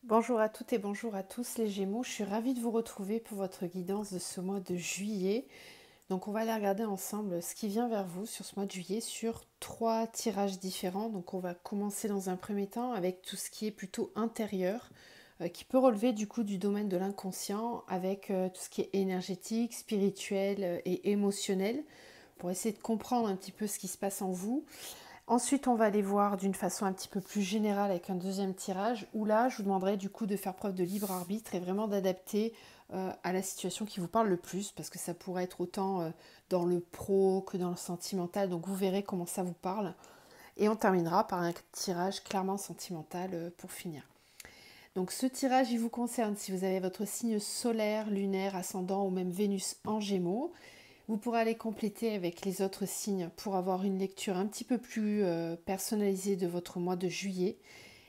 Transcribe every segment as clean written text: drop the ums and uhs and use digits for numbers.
Bonjour à toutes et bonjour à tous les Gémeaux, je suis ravie de vous retrouver pour votre guidance de ce mois de juillet. Donc on va aller regarder ensemble ce qui vient vers vous sur ce mois de juillet sur 3 tirages différents. Donc on va commencer dans un premier temps avec tout ce qui est plutôt intérieur, qui peut relever du coup du domaine de l'inconscient avec tout ce qui est énergétique, spirituel et émotionnel pour essayer de comprendre un petit peu ce qui se passe en vous. Ensuite, on va aller voir d'une façon un petit peu plus générale avec un deuxième tirage, où là, je vous demanderai du coup de faire preuve de libre arbitre et vraiment d'adapter à la situation qui vous parle le plus, parce que ça pourrait être autant dans le pro que dans le sentimental, donc vous verrez comment ça vous parle. Et on terminera par un tirage clairement sentimental pour finir. Donc ce tirage, il vous concerne si vous avez votre signe solaire, lunaire, ascendant ou même Vénus en Gémeaux. Vous pourrez aller compléter avec les autres signes pour avoir une lecture un petit peu plus personnalisée de votre mois de juillet.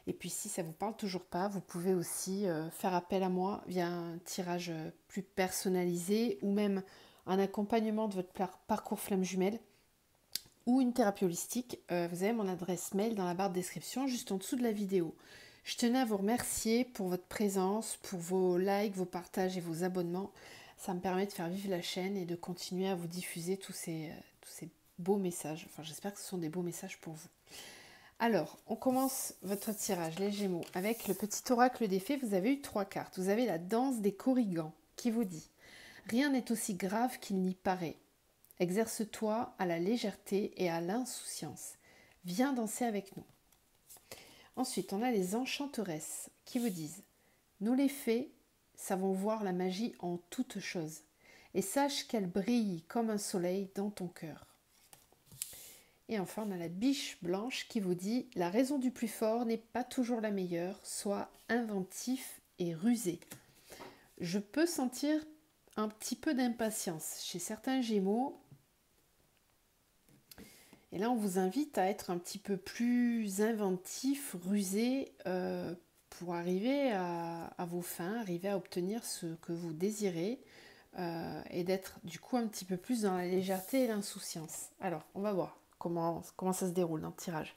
Et puis si ça ne vous parle toujours pas, vous pouvez aussi faire appel à moi via un tirage plus personnalisé ou même un accompagnement de votre parcours flamme jumelle ou une thérapie holistique. Vous avez mon adresse mail dans la barre de description juste en dessous de la vidéo. Je tenais à vous remercier pour votre présence, pour vos likes, vos partages et vos abonnements. Ça me permet de faire vivre la chaîne et de continuer à vous diffuser tous ces beaux messages. Enfin, j'espère que ce sont des beaux messages pour vous. Alors, on commence votre tirage, les Gémeaux, avec le petit oracle des fées. Vous avez eu 3 cartes. Vous avez la danse des Corrigans qui vous dit « Rien n'est aussi grave qu'il n'y paraît. Exerce-toi à la légèreté et à l'insouciance. Viens danser avec nous. » Ensuite, on a les enchanteresses qui vous disent « Nous les fées savons voir la magie en toutes choses, et sache qu'elle brille comme un soleil dans ton cœur. » Et enfin, on a la biche blanche qui vous dit « La raison du plus fort n'est pas toujours la meilleure, sois inventif et rusé. » Je peux sentir un petit peu d'impatience chez certains Gémeaux. Et là, on vous invite à être un petit peu plus inventif, rusé, pour arriver à vos fins, arriver à obtenir ce que vous désirez et d'être du coup un petit peu plus dans la légèreté et l'insouciance. Alors, on va voir comment ça se déroule dans le tirage.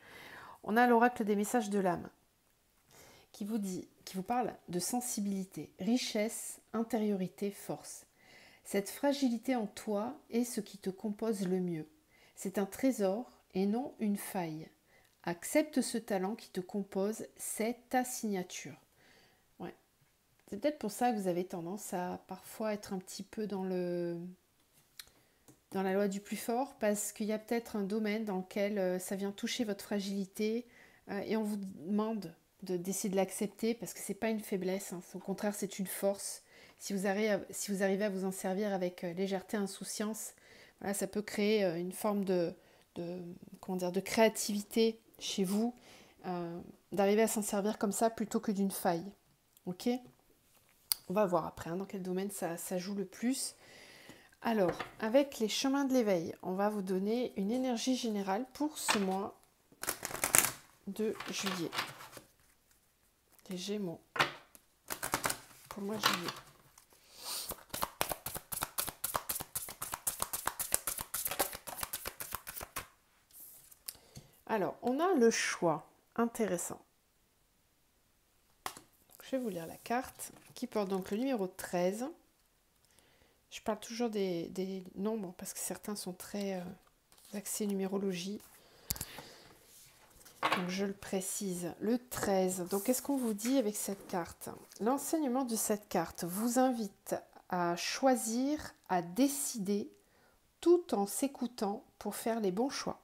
On a l'oracle des messages de l'âme qui vous parle de sensibilité, richesse, intériorité, force. Cette fragilité en toi est ce qui te compose le mieux. C'est un trésor et non une faille. Accepte ce talent qui te compose, c'est ta signature. Ouais. C'est peut-être pour ça que vous avez tendance à parfois être un petit peu dans la loi du plus fort, parce qu'il y a peut-être un domaine dans lequel ça vient toucher votre fragilité et on vous demande d'essayer de l'accepter parce que c'est pas une faiblesse, hein. Au contraire c'est une force. Si vous arrivez à vous en servir avec légèreté, insouciance, voilà, ça peut créer une forme de créativité chez vous, d'arriver à s'en servir comme ça plutôt que d'une faille. Ok ? On va voir après dans quel domaine ça joue le plus. Alors, avec les chemins de l'éveil, on va vous donner une énergie générale pour ce mois de juillet. Les Gémeaux, pour le mois de juillet. Alors, on a le choix. Intéressant. Donc, je vais vous lire la carte qui porte donc le numéro 13. Je parle toujours des nombres parce que certains sont très axés numérologie. Donc je le précise, le 13. Donc qu'est-ce qu'on vous dit avec cette carte ? L'enseignement de cette carte vous invite à choisir, à décider, tout en s'écoutant pour faire les bons choix.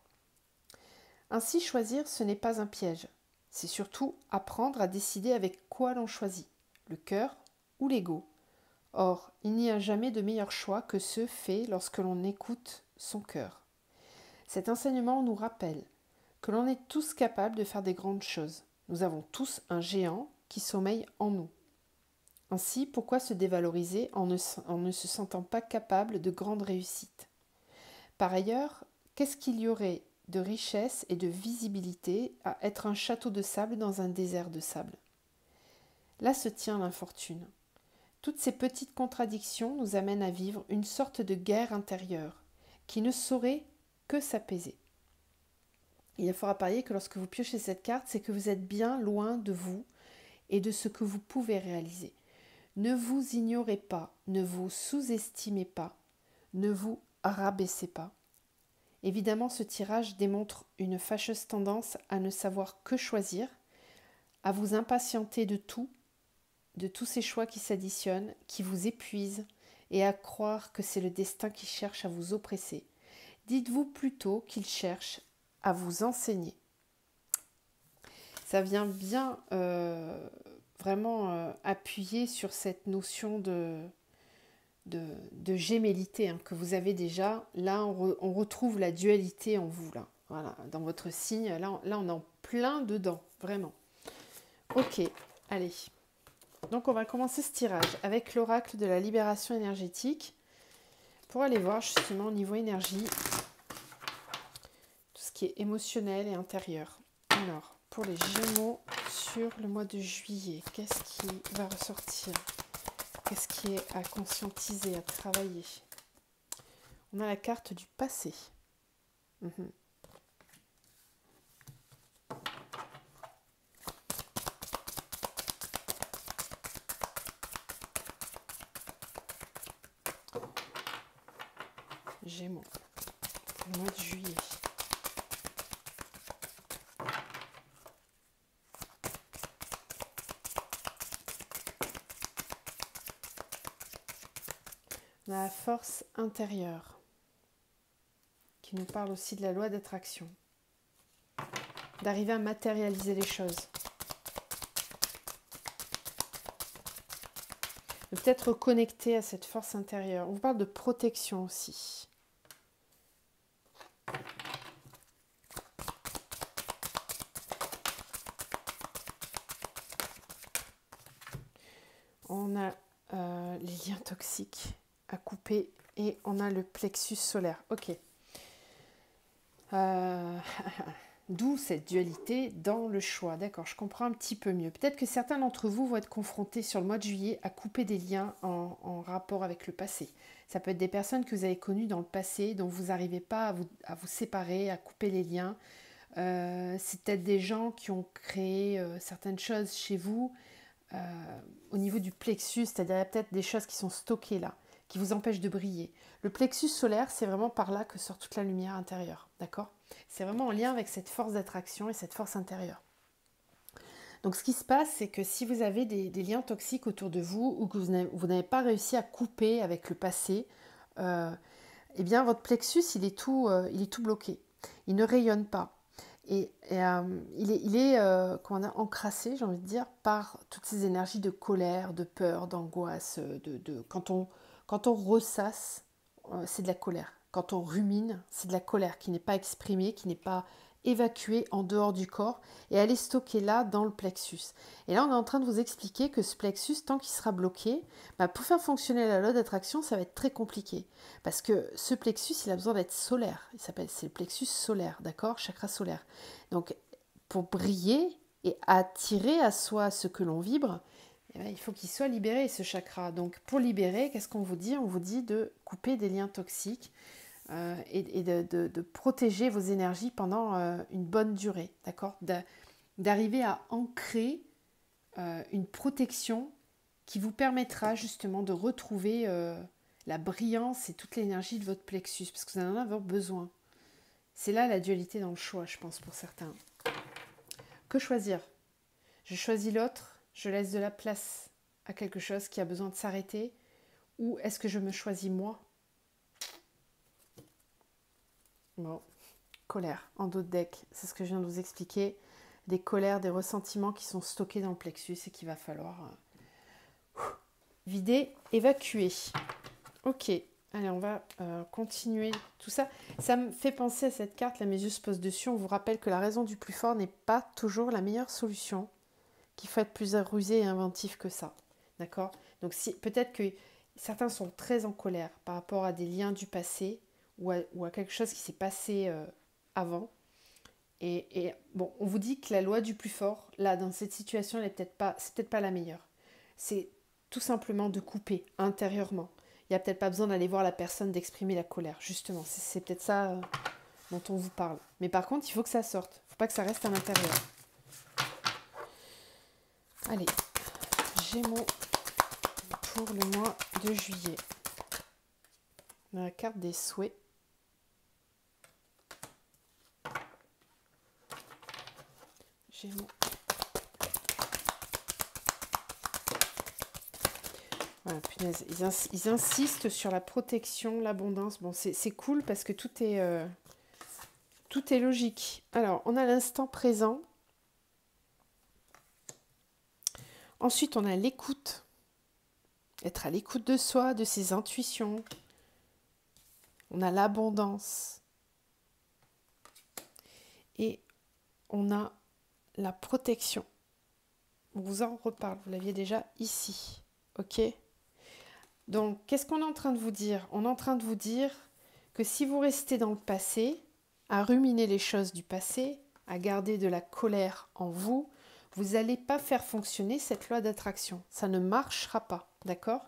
Ainsi, choisir, ce n'est pas un piège. C'est surtout apprendre à décider avec quoi l'on choisit, le cœur ou l'ego. Or, il n'y a jamais de meilleur choix que ceux faits lorsque l'on écoute son cœur. Cet enseignement nous rappelle que l'on est tous capables de faire des grandes choses. Nous avons tous un géant qui sommeille en nous. Ainsi, pourquoi se dévaloriser en ne se sentant pas capable de grandes réussites ? Par ailleurs, qu'est-ce qu'il y aurait de richesse et de visibilité à être un château de sable dans un désert de sable ? Là se tient l'infortune. Toutes ces petites contradictions nous amènent à vivre une sorte de guerre intérieure qui ne saurait que s'apaiser. Il est fort à parier que lorsque vous piochez cette carte, c'est que vous êtes bien loin de vous et de ce que vous pouvez réaliser. Ne vous ignorez pas, ne vous sous-estimez pas, ne vous rabaissez pas. Évidemment, ce tirage démontre une fâcheuse tendance à ne savoir que choisir, à vous impatienter de tous ces choix qui s'additionnent, qui vous épuisent, et à croire que c'est le destin qui cherche à vous oppresser. Dites-vous plutôt qu'il cherche à vous enseigner. Ça vient bien vraiment appuyer sur cette notion de gémellité que vous avez déjà. Là, on retrouve la dualité en vous, là. Voilà, dans votre signe. Là, on est en plein dedans, vraiment. Ok, allez. Donc, on va commencer ce tirage avec l'oracle de la libération énergétique pour aller voir justement au niveau énergie tout ce qui est émotionnel et intérieur. Alors, pour les Gémeaux sur le mois de juillet, qu'est-ce qui va ressortir? Qu'est-ce qui est à conscientiser, à travailler? On a la carte du passé. Gémeaux, pour le mois de juillet. On a la force intérieure qui nous parle aussi de la loi d'attraction, d'arriver à matérialiser les choses, de peut-être reconnecter à cette force intérieure. On vous parle de protection aussi. On a les liens toxiques à couper et on a le plexus solaire. Ok. D'où cette dualité dans le choix. D'accord, je comprends un petit peu mieux. Peut-être que certains d'entre vous vont être confrontés sur le mois de juillet à couper des liens en rapport avec le passé. Ça peut être des personnes que vous avez connues dans le passé, dont vous n'arrivez pas à vous séparer, à couper les liens. C'est peut-être des gens qui ont créé certaines choses chez vous au niveau du plexus, c'est-à-dire il y a peut-être des choses qui sont stockées là, qui vous empêchent de briller. Le plexus solaire, c'est vraiment par là que sort toute la lumière intérieure, d'accord? C'est vraiment en lien avec cette force d'attraction et cette force intérieure. Donc ce qui se passe, c'est que si vous avez des liens toxiques autour de vous ou que vous n'avez pas réussi à couper avec le passé, eh bien votre plexus, il est tout bloqué. Il ne rayonne pas. Et il est encrassé, j'ai envie de dire, par toutes ces énergies de colère, de peur, d'angoisse. Quand on ressasse, c'est de la colère. Quand on rumine, c'est de la colère qui n'est pas exprimée, qui n'est pas évacuée en dehors du corps, et elle est stockée là dans le plexus. Et là, on est en train de vous expliquer que ce plexus, tant qu'il sera bloqué, pour faire fonctionner la loi d'attraction, ça va être très compliqué. Parce que ce plexus, il a besoin d'être solaire. C'est le plexus solaire, d'accord? Chakra solaire. Donc, pour briller et attirer à soi ce que l'on vibre, il faut qu'il soit libéré, ce chakra. Donc, pour libérer, qu'est-ce qu'on vous dit? On vous dit de couper des liens toxiques et de protéger vos énergies pendant une bonne durée, d'accord? D'arriver à ancrer une protection qui vous permettra justement de retrouver la brillance et toute l'énergie de votre plexus, parce que vous en avez besoin. C'est là la dualité dans le choix, je pense, pour certains. Que choisir? Je choisis l'autre, je laisse de la place à quelque chose qui a besoin de s'arrêter, ou est-ce que je me choisis moi? Bon, colère, en dos de deck, c'est ce que je viens de vous expliquer. Des colères, des ressentiments qui sont stockés dans le plexus et qu'il va falloir vider, évacuer. Ok, allez, on va continuer tout ça. Ça me fait penser à cette carte, là, mes yeux se posent dessus. On vous rappelle que la raison du plus fort n'est pas toujours la meilleure solution, qu'il faut être plus rusé et inventif que ça. D'accord? Donc peut-être que certains sont très en colère par rapport à des liens du passé ou à quelque chose qui s'est passé avant. Et bon, on vous dit que la loi du plus fort, là, dans cette situation, c'est peut-être pas la meilleure. C'est tout simplement de couper intérieurement. Il n'y a peut-être pas besoin d'aller voir la personne, d'exprimer la colère, justement. C'est peut-être ça dont on vous parle. Mais par contre, il faut que ça sorte. Il ne faut pas que ça reste à l'intérieur. Allez, Gémeaux pour le mois de juillet. On a la carte des souhaits. Gémeaux. Voilà, punaise, ils insistent sur la protection, l'abondance. Bon, c'est cool parce que tout est logique. Alors, on a l'instant présent. Ensuite, on a l'écoute. Être à l'écoute de soi, de ses intuitions. On a l'abondance. Et on a la protection. On vous en reparle, vous l'aviez déjà ici. Ok ? Donc, qu'est-ce qu'on est en train de vous dire? On est en train de vous dire que si vous restez dans le passé, à ruminer les choses du passé, à garder de la colère en vous, vous n'allez pas faire fonctionner cette loi d'attraction. Ça ne marchera pas, d'accord?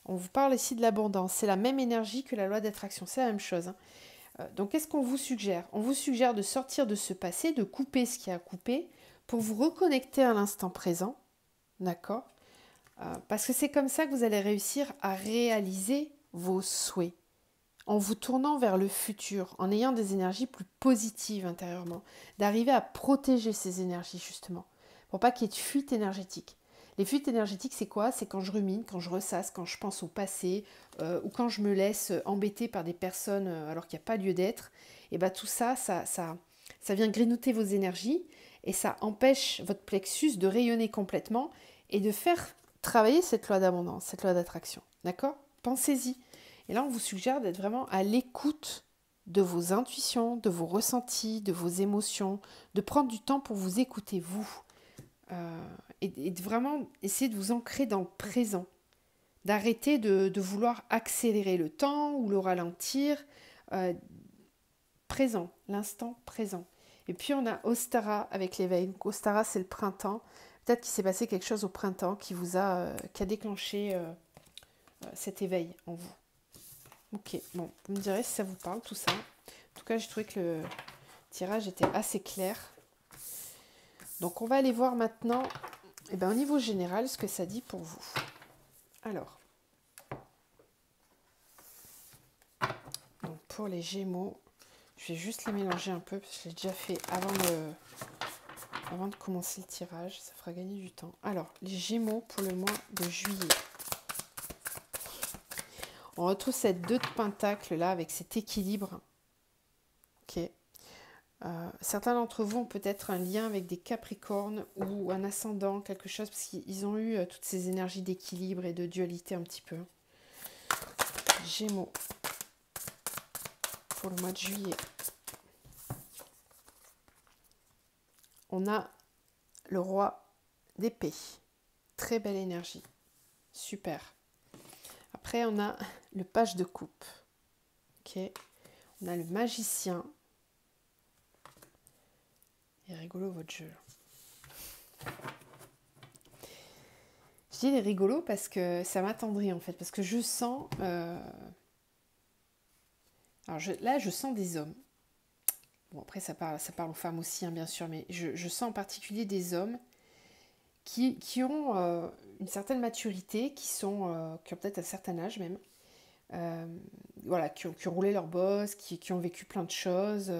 On vous parle ici de l'abondance. C'est la même énergie que la loi d'attraction. C'est la même chose. Donc, qu'est-ce qu'on vous suggère? On vous suggère de sortir de ce passé, de couper ce qui a coupé, pour vous reconnecter à l'instant présent, d'accord? Parce que c'est comme ça que vous allez réussir à réaliser vos souhaits, en vous tournant vers le futur, en ayant des énergies plus positives intérieurement, d'arriver à protéger ces énergies justement, pour pas qu'il y ait de fuite énergétique. Les fuites énergétiques, c'est quoi? C'est quand je rumine, quand je ressasse, quand je pense au passé, ou quand je me laisse embêter par des personnes alors qu'il n'y a pas lieu d'être. Et bien tout ça, ça vient grignoter vos énergies et ça empêche votre plexus de rayonner complètement et de faire travailler cette loi d'abondance, cette loi d'attraction. D'accord? Pensez-y. Et là, on vous suggère d'être vraiment à l'écoute de vos intuitions, de vos ressentis, de vos émotions, de prendre du temps pour vous écouter, vous. Et de vraiment essayer de vous ancrer dans le présent. D'arrêter de vouloir accélérer le temps ou le ralentir. Présent, l'instant présent. Et puis on a Ostara avec l'éveil. Donc Ostara, c'est le printemps. Peut-être qu'il s'est passé quelque chose au printemps qui a déclenché cet éveil en vous. Ok, bon, vous me direz si ça vous parle tout ça. En tout cas, j'ai trouvé que le tirage était assez clair. Donc on va aller voir maintenant, au niveau général, ce que ça dit pour vous. Alors, donc pour les Gémeaux, je vais juste les mélanger un peu parce que je l'ai déjà fait avant de commencer le tirage, ça fera gagner du temps. Alors, les Gémeaux pour le mois de juillet. On retrouve cette 2 de Pentacle là avec cet équilibre. Ok. Certains d'entre vous ont peut-être un lien avec des Capricornes ou un ascendant, quelque chose, parce qu'ils ont eu toutes ces énergies d'équilibre et de dualité un petit peu. Gémeaux pour le mois de juillet. On a le roi d'épée. Très belle énergie. Super. Après, on a le page de coupe. Ok. On a le magicien. Il est rigolo votre jeu. Je dis il est rigolo parce que ça m'attendrit en fait. Parce que je sens... Là, je sens des hommes. Bon, après, ça parle aux femmes aussi, hein, bien sûr. Mais je sens en particulier des hommes qui ont une certaine maturité, qui ont peut-être un certain âge même. Qui ont roulé leur boss, qui ont vécu plein de choses.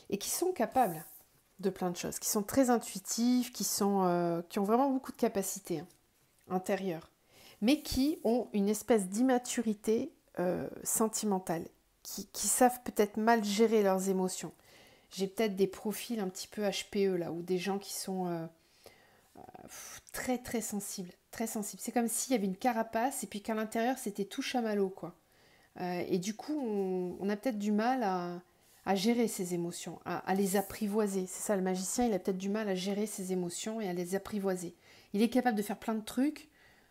Et qui sont capables de plein de choses, qui sont très intuitifs, qui ont vraiment beaucoup de capacités intérieures, mais qui ont une espèce d'immaturité sentimentale, qui savent peut-être mal gérer leurs émotions. J'ai peut-être des profils un petit peu HPE là, ou des gens qui sont très très sensibles, très sensibles. C'est comme s'il y avait une carapace et puis qu'à l'intérieur c'était tout chamallow quoi. Et du coup on a peut-être du mal à gérer ses émotions, à les apprivoiser. C'est ça, le magicien, il a peut-être du mal à gérer ses émotions et à les apprivoiser. Il est capable de faire plein de trucs,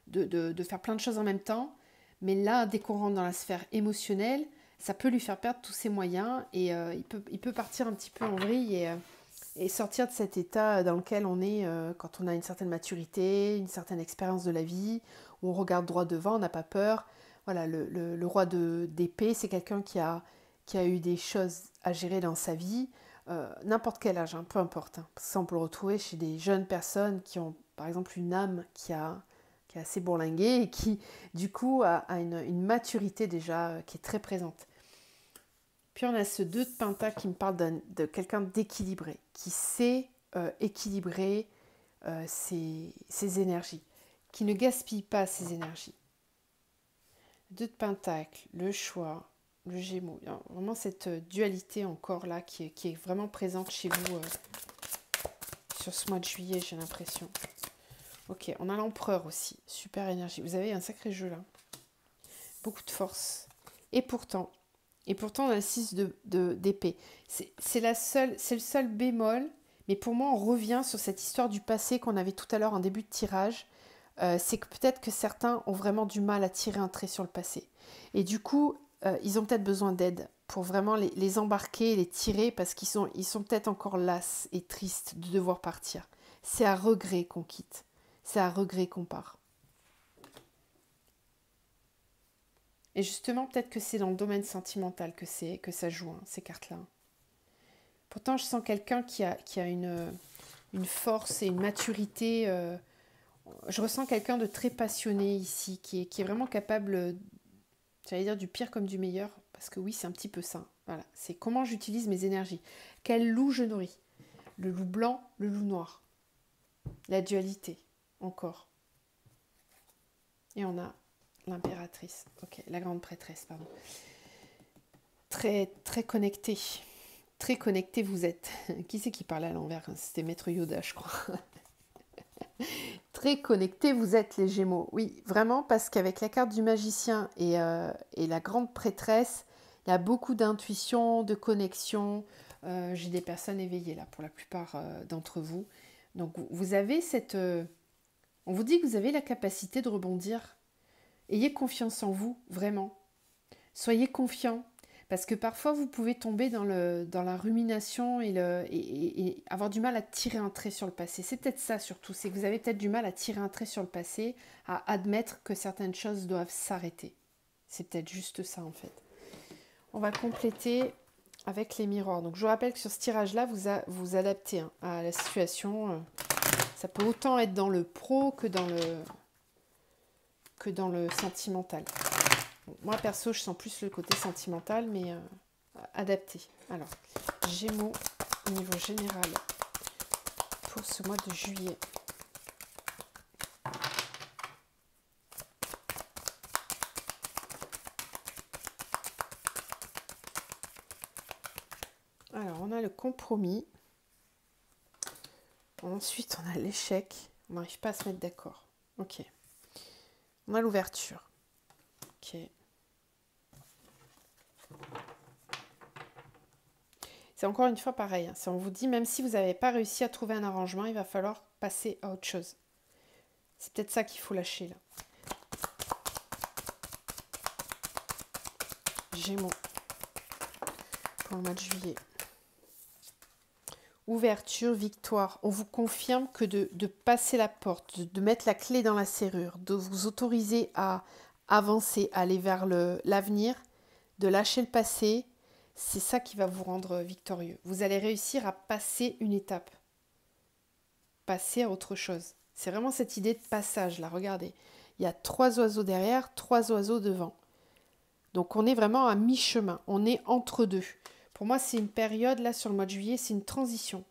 de faire plein de choses en même temps, mais là, dès qu'on rentre dans la sphère émotionnelle, ça peut lui faire perdre tous ses moyens et il peut partir un petit peu en vrille et sortir de cet état dans lequel on est quand on a une certaine maturité, une certaine expérience de la vie, où on regarde droit devant, on n'a pas peur. Voilà, le roi d'épée, c'est quelqu'un qui a eu des choses à gérer dans sa vie, n'importe quel âge, hein, peu importe. Hein. Ça, on peut le retrouver chez des jeunes personnes qui ont, par exemple, une âme qui est assez bourlinguée et qui, du coup, a une maturité déjà qui est très présente. Puis on a ce 2 de Pentacle qui me parle de quelqu'un d'équilibré, qui sait équilibrer ses énergies, qui ne gaspille pas ses énergies. 2 de Pentacle, le choix, le Gémeaux. Il y a vraiment cette dualité encore là qui est vraiment présente chez vous sur ce mois de juillet, j'ai l'impression. Ok, on a l'Empereur aussi, super énergie. Vous avez un sacré jeu là. Beaucoup de force. Et pourtant on a le 6 d'épée. C'est le seul bémol, mais pour moi on revient sur cette histoire du passé qu'on avait tout à l'heure en début de tirage. C'est que peut-être que certains ont vraiment du mal à tirer un trait sur le passé. Et du coup, ils ont peut-être besoin d'aide pour vraiment les embarquer, les tirer, parce qu'ils sont peut-être encore las et tristes de devoir partir. C'est à regret qu'on quitte. C'est à regret qu'on part. Et justement, peut-être que c'est dans le domaine sentimental que ça joue, hein, ces cartes-là. Pourtant, je sens quelqu'un qui a une force et une maturité. Je ressens quelqu'un de très passionné ici, qui est vraiment capable, j'allais dire, du pire comme du meilleur. Parce que oui, c'est un petit peu ça. Voilà. C'est comment j'utilise mes énergies. Quel loup je nourris. Le loup blanc, le loup noir. La dualité, encore. Et on a l'impératrice. Ok, la grande prêtresse, pardon. Très, très connectée. Très connecté vous êtes. Qui c'est qui parlait à l'envers? C'était Maître Yoda, je crois. Très connecté vous êtes, les Gémeaux. Oui, vraiment, parce qu'avec la carte du magicien et la grande prêtresse, il y a beaucoup d'intuition, de connexion. J'ai des personnes éveillées là, pour la plupart d'entre vous. Donc, vous avez cette... on vous dit que vous avez la capacité de rebondir. Ayez confiance en vous, vraiment. Soyez confiants. Parce que parfois, vous pouvez tomber dans la rumination et avoir du mal à tirer un trait sur le passé. C'est peut-être ça surtout, c'est que vous avez peut-être du mal à tirer un trait sur le passé, à admettre que certaines choses doivent s'arrêter. C'est peut-être juste ça en fait. On va compléter avec les miroirs. Donc je vous rappelle que sur ce tirage-là, vous adaptez hein, à la situation. Ça peut autant être dans le pro que dans le sentimental. Bon, moi, perso, je sens plus le côté sentimental, mais adapté. Alors, Gémeaux, au niveau général, pour ce mois de juillet. Alors, on a le compromis. Ensuite, on a l'échec. On n'arrive pas à se mettre d'accord. Ok. On a l'ouverture. Ok. C'est encore une fois pareil. Hein. Si on vous dit, même si vous n'avez pas réussi à trouver un arrangement, il va falloir passer à autre chose. C'est peut-être ça qu'il faut lâcher là. Gémeaux. Pour le mois de juillet. Ouverture, victoire. On vous confirme que de passer la porte, de mettre la clé dans la serrure, de vous autoriser à avancer, à aller vers l'avenir, de lâcher le passé, c'est ça qui va vous rendre victorieux. Vous allez réussir à passer une étape, passer à autre chose. C'est vraiment cette idée de passage là, regardez. Il y a 3 oiseaux derrière, 3 oiseaux devant. Donc on est vraiment à mi-chemin, on est entre deux. Pour moi, c'est une période, là, sur le mois de juillet, c'est une transition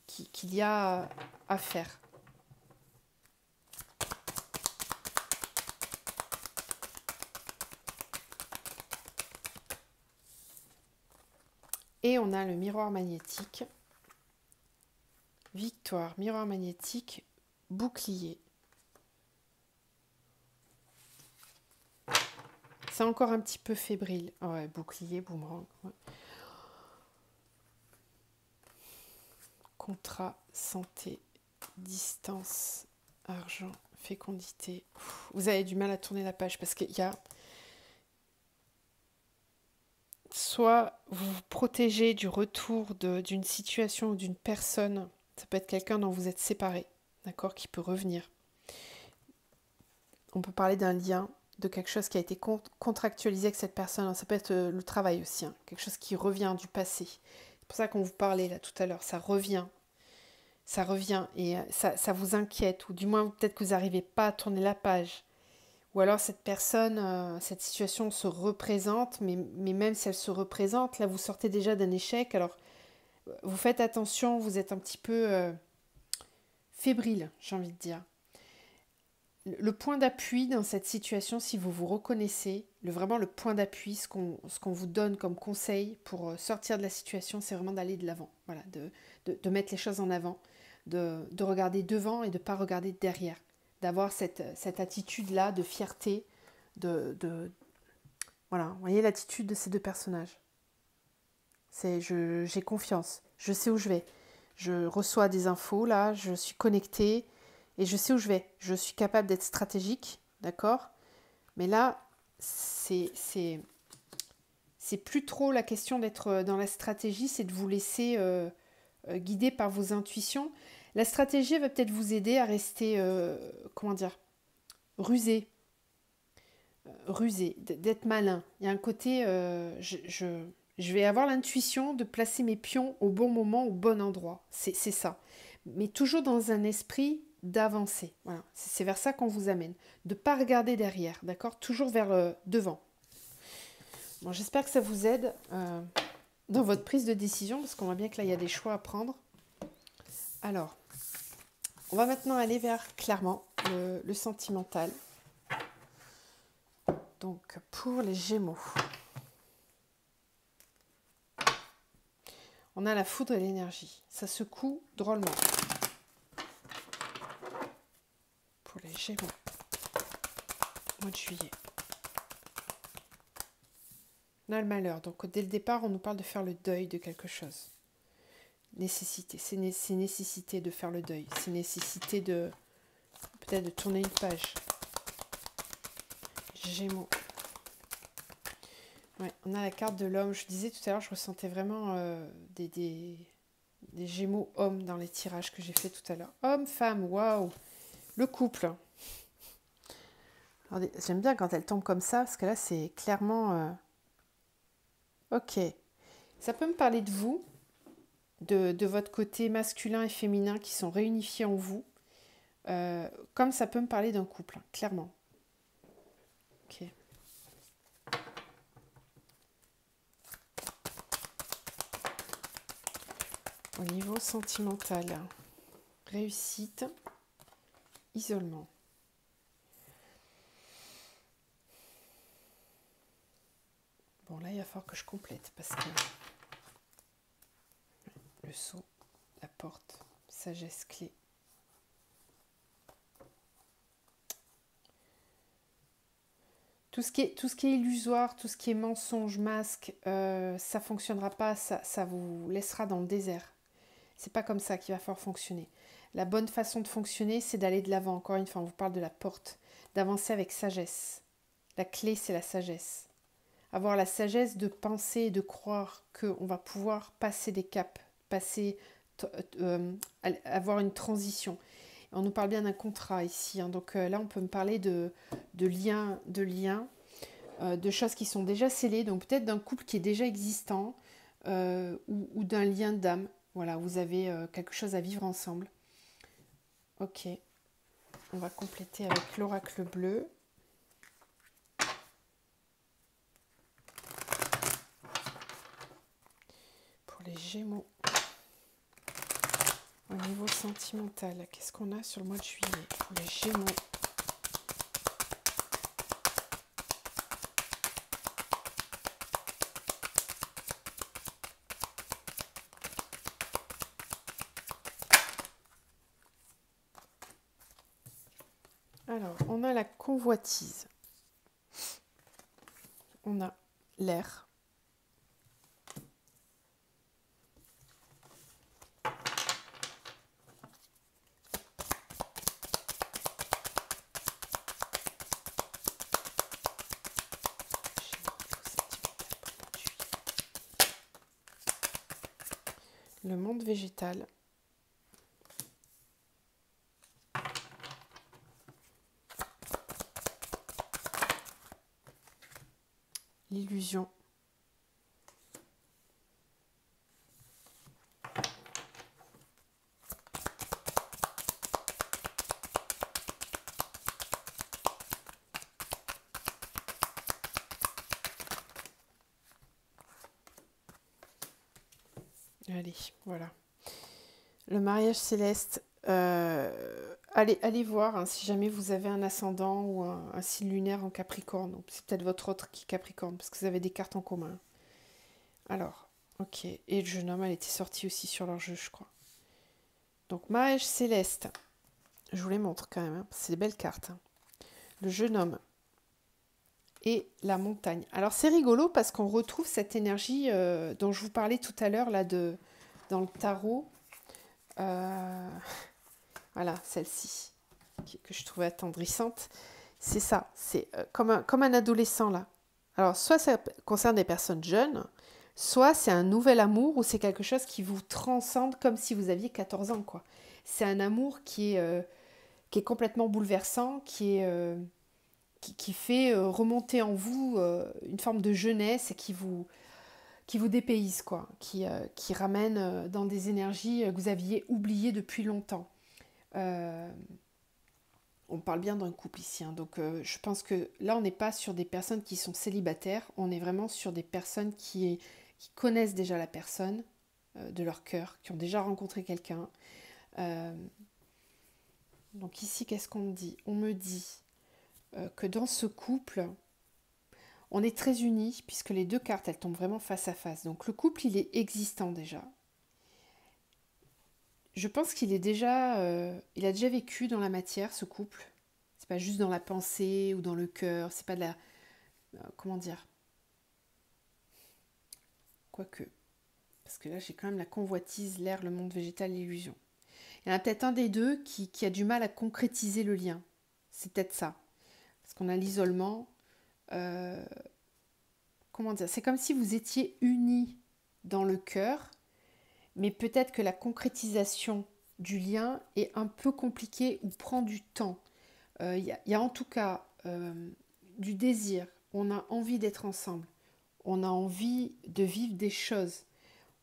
qu'il y a à faire. Et on a le miroir magnétique. Victoire, miroir magnétique, bouclier. C'est encore un petit peu fébrile. Oh ouais, bouclier, boomerang. Ouais. Contrat, santé, distance, argent, fécondité. Vous avez du mal à tourner la page parce qu'il y a... Soit vous vous protégez du retour d'une situation ou d'une personne. Ça peut être quelqu'un dont vous êtes séparé, d'accord, qui peut revenir. On peut parler d'un lien, de quelque chose qui a été contractualisé avec cette personne. Ça peut être le travail aussi, hein, quelque chose qui revient du passé. pour ça qu'on vous parlait là tout à l'heure, ça revient. Ça revient et ça vous inquiète, ou du moins peut-être que vous n'arrivez pas à tourner la page. Ou alors cette personne, cette situation se représente, mais même si elle se représente, là vous sortez déjà d'un échec, alors vous faites attention, vous êtes un petit peu fébrile, j'ai envie de dire. Le point d'appui dans cette situation, si vous vous reconnaissez, vraiment le point d'appui, ce qu'on vous donne comme conseil pour sortir de la situation, c'est vraiment d'aller de l'avant, voilà, de mettre les choses en avant, de regarder devant et de ne pas regarder derrière, d'avoir cette attitude-là de fierté, voilà, vous voyez l'attitude de ces deux personnages. J'ai confiance, je sais où je vais, je reçois des infos, là, je suis connectée, et je sais où je vais. Je suis capable d'être stratégique, d'accord? Mais là, c'est plus trop la question d'être dans la stratégie, c'est de vous laisser guider par vos intuitions. La stratégie va peut-être vous aider à rester, comment dire, rusé, d'être malin. Il y a un côté, je vais avoir l'intuition de placer mes pions au bon moment, au bon endroit. C'est ça. Mais toujours dans un esprit d'avancer. Voilà. C'est vers ça qu'on vous amène. De ne pas regarder derrière, d'accord? Toujours vers devant. Bon, j'espère que ça vous aide dans votre prise de décision, parce qu'on voit bien que là, il y a des choix à prendre. Alors, on va maintenant aller vers, clairement, le sentimental. Donc, pour les Gémeaux, on a la foudre et l'énergie. Ça secoue drôlement. Pour les Gémeaux, mois de juillet. On a le malheur. Donc, dès le départ, on nous parle de faire le deuil de quelque chose. Nécessité. C'est nécessité de faire le deuil. C'est nécessité de peut-être de tourner une page. Gémeaux. Ouais, on a la carte de l'homme. Je disais tout à l'heure, je ressentais vraiment des Gémeaux hommes dans les tirages que j'ai fait tout à l'heure. Homme, femme, waouh. Le couple. J'aime bien quand elle tombe comme ça, parce que là, c'est clairement... Ok. Ça peut me parler de vous, de votre côté masculin et féminin qui sont réunifiés en vous, comme ça peut me parler d'un couple, hein, clairement. Ok. Au niveau sentimental, réussite, isolement. Bon, là, il va falloir que je complète parce que le sceau, la porte, sagesse, clé. Tout ce qui est illusoire, tout ce qui est mensonge, masque, ça ne fonctionnera pas, ça vous laissera dans le désert. C'est pas comme ça qu'il va falloir fonctionner. La bonne façon de fonctionner, c'est d'aller de l'avant. Encore une fois, on vous parle de la porte, d'avancer avec sagesse. La clé, c'est la sagesse. Avoir la sagesse de penser et de croire qu'on va pouvoir passer des caps, avoir une transition. On nous parle bien d'un contrat ici, hein. Donc là, on peut me parler de liens, de choses qui sont déjà scellées, donc peut-être d'un couple qui est déjà existant ou d'un lien d'âme. Voilà, vous avez quelque chose à vivre ensemble. Ok, on va compléter avec l'oracle bleu. Pour les Gémeaux. Au niveau sentimental, qu'est-ce qu'on a sur le mois de juillet pour les Gémeaux? Alors, on a la convoitise. On a l'air. Le monde végétal. L'illusion. Allez, voilà. Le mariage céleste, allez voir hein, si jamais vous avez un ascendant ou un signe lunaire en Capricorne. C'est peut-être votre autre qui est Capricorne, parce que vous avez des cartes en commun. Alors, ok. Et le jeune homme, elle était sortie aussi sur leur jeu, je crois. Donc, mariage céleste. Je vous les montre quand même, hein, c'est des belles cartes. Hein. Le jeune homme et la montagne. Alors, c'est rigolo parce qu'on retrouve cette énergie dont je vous parlais tout à l'heure, là, dans le tarot. Voilà, celle-ci, que je trouvais attendrissante. C'est ça, c'est comme un adolescent, là. Alors, soit ça concerne des personnes jeunes, soit c'est un nouvel amour ou c'est quelque chose qui vous transcende comme si vous aviez 14 ans, quoi. C'est un amour qui est complètement bouleversant, qui fait remonter en vous une forme de jeunesse et qui vous dépayse, quoi. Qui ramène dans des énergies que vous aviez oubliées depuis longtemps. On parle bien d'un couple ici, hein, donc je pense que là on n'est pas sur des personnes qui sont célibataires, on est vraiment sur des personnes qui connaissent déjà la personne de leur cœur, qui ont déjà rencontré quelqu'un. Donc ici qu'est-ce qu'on me dit? On me dit que dans ce couple, on est très unis puisque les deux cartes elles tombent vraiment face à face. Donc le couple il est existant déjà. Je pense qu'il est déjà, il a déjà vécu dans la matière, ce couple. C'est pas juste dans la pensée ou dans le cœur. C'est pas de la, comment dire. Quoique, parce que là j'ai quand même la convoitise, l'air, le monde végétal, l'illusion. Il y en a peut-être un des deux qui a du mal à concrétiser le lien. C'est peut-être ça, parce qu'on a l'isolement. Comment dire? C'est comme si vous étiez unis dans le cœur. Mais peut-être que la concrétisation du lien est un peu compliquée ou prend du temps. Y a en tout cas du désir. On a envie d'être ensemble. On a envie de vivre des choses.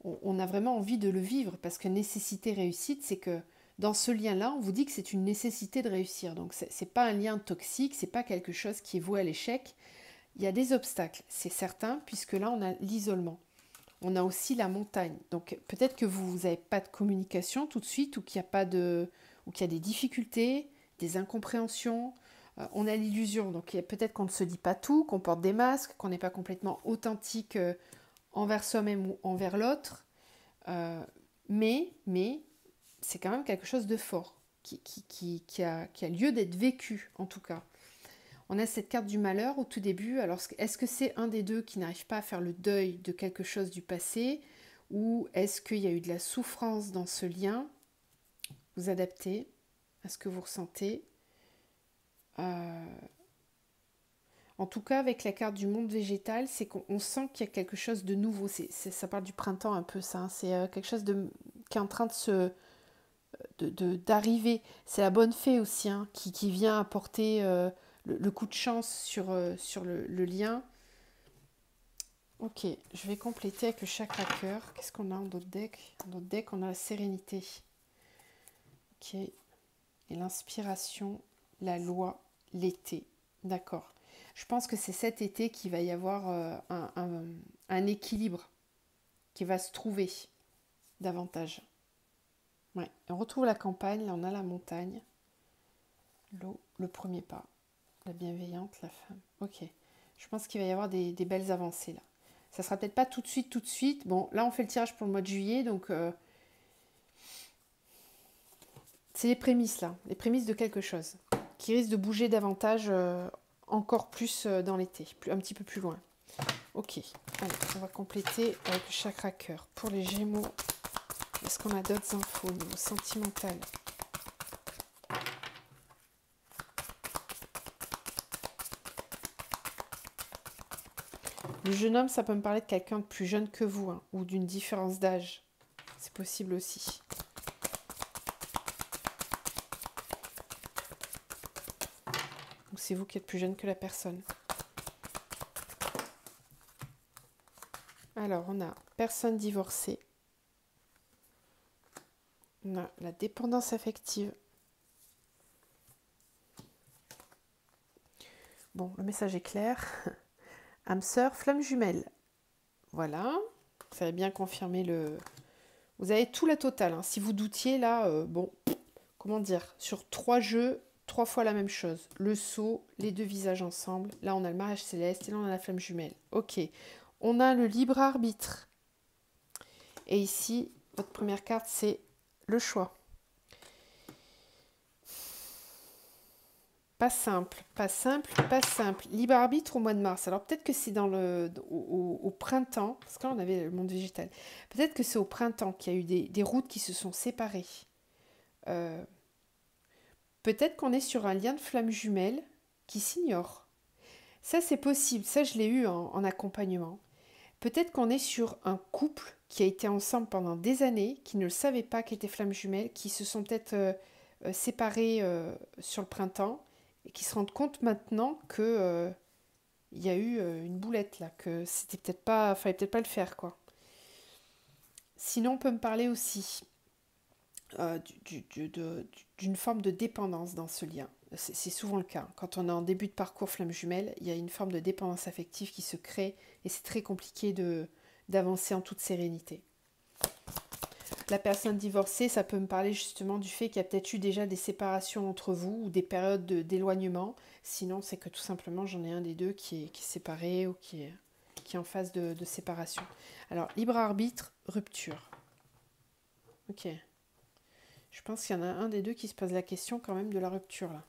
On a vraiment envie de le vivre parce que nécessité, réussite, c'est que dans ce lien-là, on vous dit que c'est une nécessité de réussir. Donc c'est pas un lien toxique, c'est pas quelque chose qui est voué à l'échec. Il y a des obstacles, c'est certain, puisque là on a l'isolement. On a aussi la montagne. Donc peut-être que vous n'avez pas de communication tout de suite ou qu'il y a des difficultés, des incompréhensions. On a l'illusion. Donc peut-être qu'on ne se dit pas tout, qu'on porte des masques, qu'on n'est pas complètement authentique envers soi-même ou envers l'autre. Mais c'est quand même quelque chose de fort qui a lieu d'être vécu en tout cas. On a cette carte du malheur au tout début. Alors, est-ce que c'est un des deux qui n'arrive pas à faire le deuil de quelque chose du passé ou est-ce qu'il y a eu de la souffrance dans ce lien? Vous adaptez à ce que vous ressentez. En tout cas, avec la carte du monde végétal, c'est qu'on sent qu'il y a quelque chose de nouveau. Ça parle du printemps un peu, ça. Hein. C'est quelque chose qui est en train d'arriver. C'est la bonne fée aussi, hein, qui vient apporter le coup de chance sur le lien. Ok, je vais compléter avec le chakra cœur. Qu'est-ce qu'on a en d'autres decks? Dans d'autres decks, on a la sérénité. Ok. Et l'inspiration, la loi, l'été. D'accord. Je pense que c'est cet été qu'il va y avoir un équilibre qui va se trouver davantage. Ouais. On retrouve la campagne, là on a la montagne, l'eau, le premier pas, la bienveillante, la femme. Ok. Je pense qu'il va y avoir des belles avancées là. Ça sera peut-être pas tout de suite. Bon, là on fait le tirage pour le mois de juillet, donc c'est les prémices là, les prémices de quelque chose qui risque de bouger davantage, encore plus dans l'été, un petit peu plus loin. Ok, allez, on va compléter avec le chakra cœur. Pour les Gémeaux, est-ce qu'on a d'autres infos au niveau sentimental? Le jeune homme, ça peut me parler de quelqu'un de plus jeune que vous, hein, ou d'une différence d'âge. C'est possible aussi. Ou c'est vous qui êtes plus jeune que la personne. Alors, on a personne divorcée. On a la dépendance affective. Bon, le message est clair. Âme sœur, flamme jumelle. Voilà. Ça va bien confirmer Vous avez tout la totale. Hein. Si vous doutiez, là, bon, comment dire, sur 3 jeux, 3 fois la même chose. Le sceau, les 2 visages ensemble. Là, on a le mariage céleste et là, on a la flamme jumelle. Ok. On a le libre arbitre. Et ici, votre première carte, c'est le choix. Pas simple, pas simple, pas simple. Libre arbitre au mois de mars. Alors peut-être que c'est au printemps, parce que là on avait le monde végétal. Peut-être que c'est au printemps qu'il y a eu des routes qui se sont séparées. Euh, Peut-être qu'on est sur un lien de flamme jumelle qui s'ignore. Ça c'est possible, ça je l'ai eu en accompagnement. Peut-être qu'on est sur un couple qui a été ensemble pendant des années, qui ne le savait pas qu'ils étaient flammes jumelles, qui se sont peut-être séparés sur le printemps et qui se rendent compte maintenant que il y a eu une boulette là, que c'était peut-être pas, fallait peut-être pas le faire quoi. Sinon, on peut me parler aussi d'une forme de dépendance dans ce lien. C'est souvent le cas. Quand on est en début de parcours flamme jumelle, il y a une forme de dépendance affective qui se crée et c'est très compliqué d'avancer en toute sérénité. La personne divorcée, ça peut me parler justement du fait qu'il y a peut-être eu déjà des séparations entre vous ou des périodes d'éloignement. Sinon, c'est que tout simplement, j'en ai un des deux qui est séparé ou qui est en phase de séparation. Alors, libre arbitre, rupture. Ok. Je pense qu'il y en a un des deux qui se pose la question quand même de la rupture là.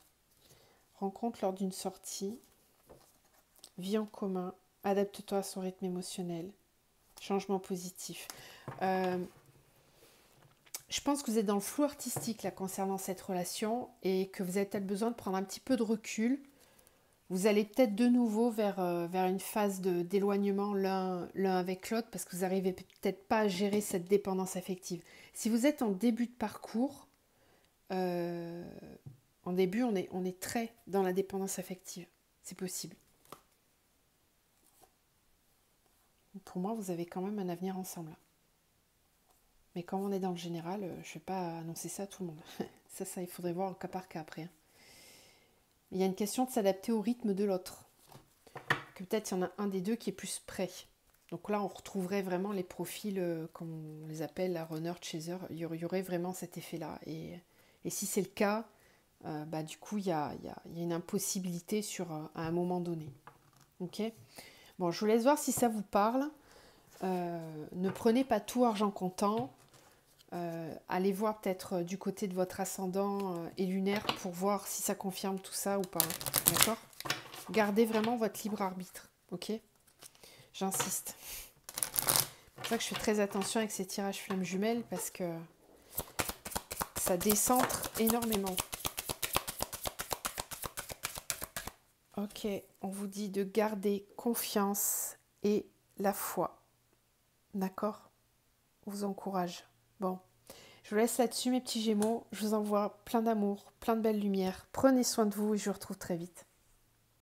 Rencontre lors d'une sortie, vie en commun, adapte-toi à son rythme émotionnel, changement positif. Je pense que vous êtes dans le flou artistique là concernant cette relation et que vous avez peut-être besoin de prendre un petit peu de recul. Vous allez peut-être de nouveau vers une phase d'éloignement l'un avec l'autre parce que vous n'arrivez peut-être pas à gérer cette dépendance affective. Si vous êtes en début de parcours, en début, on est très dans la dépendance affective. C'est possible. Pour moi, vous avez quand même un avenir ensemble. Mais quand on est dans le général, je ne vais pas annoncer ça à tout le monde. Ça, il faudrait voir au cas par cas après. Il y a une question de s'adapter au rythme de l'autre. Que peut-être il y en a un des deux qui est plus prêt. Donc là, on retrouverait vraiment les profils, comme on les appelle, la runner, chaser. Il y aurait vraiment cet effet-là. Et si c'est le cas, du coup, il y a une impossibilité à un moment donné. Ok ? Bon, je vous laisse voir si ça vous parle. Ne prenez pas tout argent comptant. Allez voir peut-être du côté de votre ascendant et lunaire pour voir si ça confirme tout ça ou pas. D'accord ? Gardez vraiment votre libre arbitre. Ok ? J'insiste. C'est pour ça que je fais très attention avec ces tirages flammes jumelles parce que ça décentre énormément. Ok, on vous dit de garder confiance et la foi. D'accord ? On vous encourage. Bon, je vous laisse là-dessus mes petits Gémeaux. Je vous envoie plein d'amour, plein de belles lumières. Prenez soin de vous et je vous retrouve très vite.